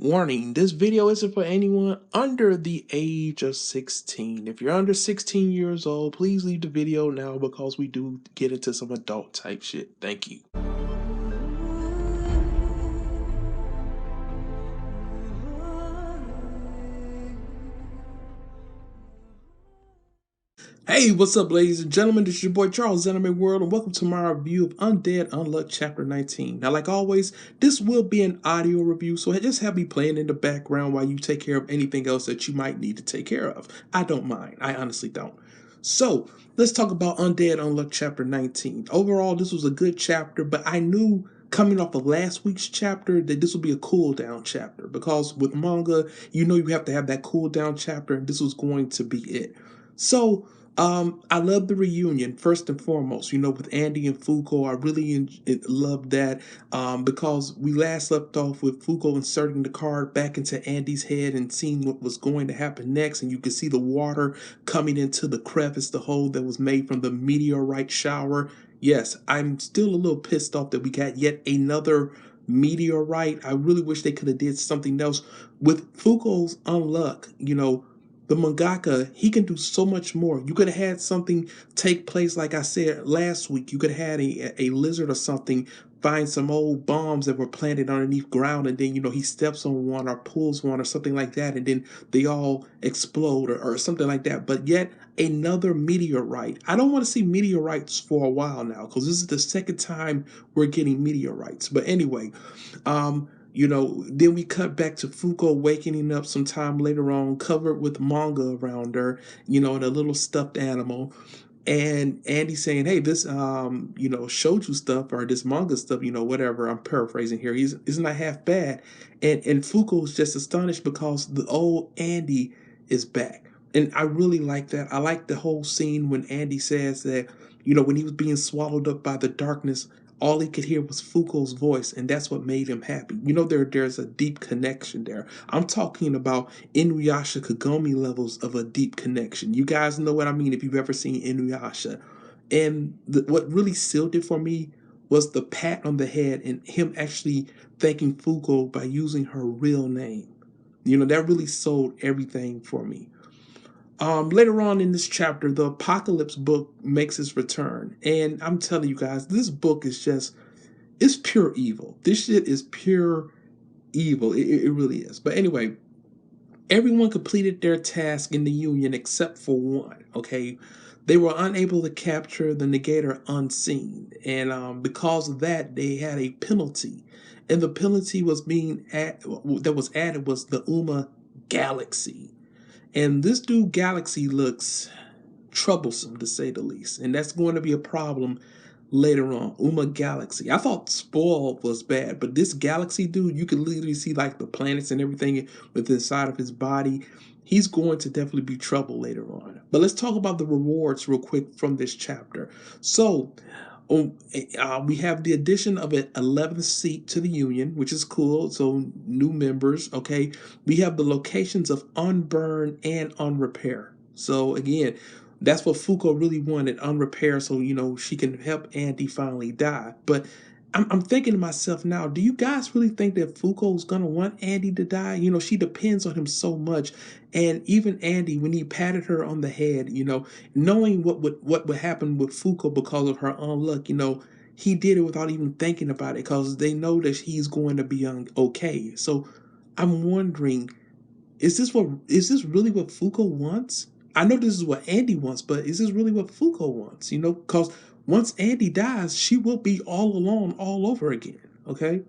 Warning, this video isn't for anyone under the age of 16. If you're under 16 years old, please leave the video now because we do get into some adult type shit. Thank you. Hey, what's up, ladies and gentlemen? This is your boy CharlesISanimeWorld, and welcome to my review of Undead Unluck Chapter 19. Now, like always, this will be an audio review, so just have me playing in the background while you take care of anything else that you might need to take care of. I don't mind. I honestly don't. So, let's talk about Undead Unluck Chapter 19. Overall, this was a good chapter, but I knew coming off of last week's chapter that this would be a cooldown chapter, because with manga, you know you have to have that cooldown chapter, and this was going to be it. So, I love the reunion first and foremost. You know, with Andy and Fuko, I really loved that because we last left off with Fuko inserting the card back into Andy's head and seeing what was going to happen next, and you could see the water coming into the crevice, the hole that was made from the meteorite shower. Yes, I'm still a little pissed off that we got yet another meteorite. I really wish they could have did something else with Fuko's unluck. You know, the mangaka, he can do so much more. You could have had something take place, like I said last week. You could have had a lizard or something find some old bombs that were planted underneath ground, and then, you know, he steps on one or pulls one or something like that, and then they all explode or something like that. But yet another meteorite. I don't want to see meteorites for a while now, because this is the second time we're getting meteorites. But anyway, you know, then we cut back to Fuko waking up sometime later on, covered with manga around her, you know, and a little stuffed animal. And Andy saying, hey, this, you know, shoujo stuff or this manga stuff, you know, whatever, I'm paraphrasing here, isn't that half bad. And Fuko's just astonished because the old Andy is back. And I really like that. I like the whole scene when Andy says that, you know, when he was being swallowed up by the darkness, all he could hear was Fuko's voice, and that's what made him happy. You know, there's a deep connection there. I'm talking about Inuyasha Kagome levels of a deep connection. You guys know what I mean if you've ever seen Inuyasha. And what really sealed it for me was the pat on the head and him actually thanking Fuko by using her real name. You know, that really sold everything for me. Later on in this chapter, the Apocalypse book makes its return. And I'm telling you guys, this book is just, it's pure evil. This shit is pure evil. It really is. But anyway, everyone completed their task in the Union except for one, okay? They were unable to capture the Negator unseen. And because of that, they had a penalty. And the penalty was that was added was the Uma Galaxy. And this dude Galaxy looks troublesome, to say the least. And that's going to be a problem later on. Uma Galaxy. I thought Spoil was bad, but this Galaxy dude, you can literally see like the planets and everything within inside of his body. He's going to definitely be trouble later on. But let's talk about the rewards real quick from this chapter. So, we have the addition of an 11th seat to the Union, which is cool. So new members, okay. We have the locations of Unburn and Unrepair. So again, that's what Fuko really wanted, Unrepair, so, you know, she can help Andy finally die. But I'm thinking to myself now, do you guys really think that Fuko's gonna want Andy to die? You know, she depends on him so much. And even Andy, when he patted her on the head, you know, knowing what would happen with Fuko because of her unluck, you know, he did it without even thinking about it because they know that he's going to be okay. So I'm wondering, is this really what Fuko wants? I know this is what Andy wants, but is this really what Fuko wants? You know, because once Andy dies, she will be all alone all over again. Okay.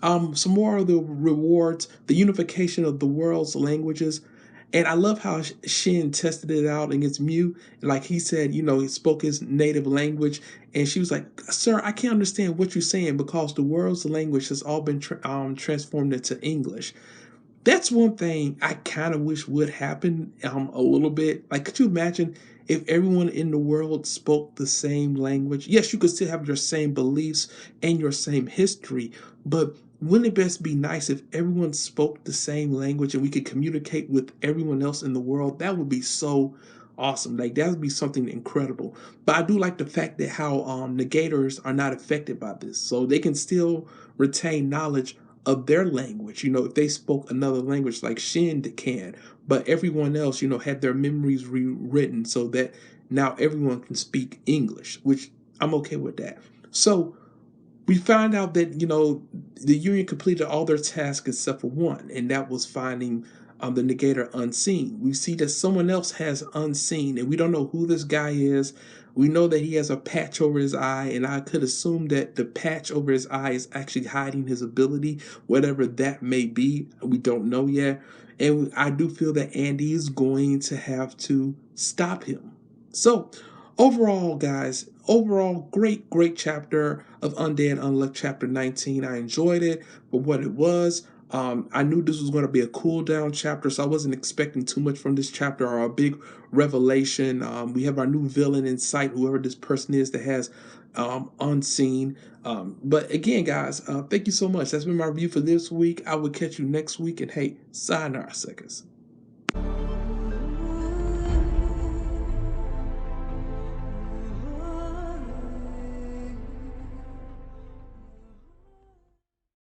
Some more of the rewards: the unification of the world's languages. And I love how Shin tested it out against Mew. Like he said, you know, he spoke his native language. And she was like, sir, I can't understand what you're saying because the world's language has all been transformed into English. That's one thing I kind of wish would happen a little bit. Like, could you imagine if everyone in the world spoke the same language? Yes, you could still have your same beliefs and your same history, but wouldn't it best be nice if everyone spoke the same language and we could communicate with everyone else in the world? That would be so awesome. Like, that would be something incredible. But I do like the fact that how negators are not affected by this, so they can still retain knowledge of their language. You know, if they spoke another language like Shin can, but everyone else, you know, had their memories rewritten so that now everyone can speak English, which I'm okay with that. So we found out that, you know, the Union completed all their tasks except for one, and that was finding the negator Unseen. We see that someone else has Unseen, and we don't know who this guy is. We know that he has a patch over his eye, and I could assume that the patch over his eye is actually hiding his ability, whatever that may be. We don't know yet. And I do feel that Andy is going to have to stop him. So, overall, guys, great chapter of Undead Unluck chapter 19. I enjoyed it for what it was. I knew this was going to be a cool down chapter, so I wasn't expecting too much from this chapter or a big revelation. We have our new villain in sight, whoever this person is that has Unseen. But again, guys, thank you so much. That's been my review for this week. I will catch you next week, and hey, sayonara, suckers.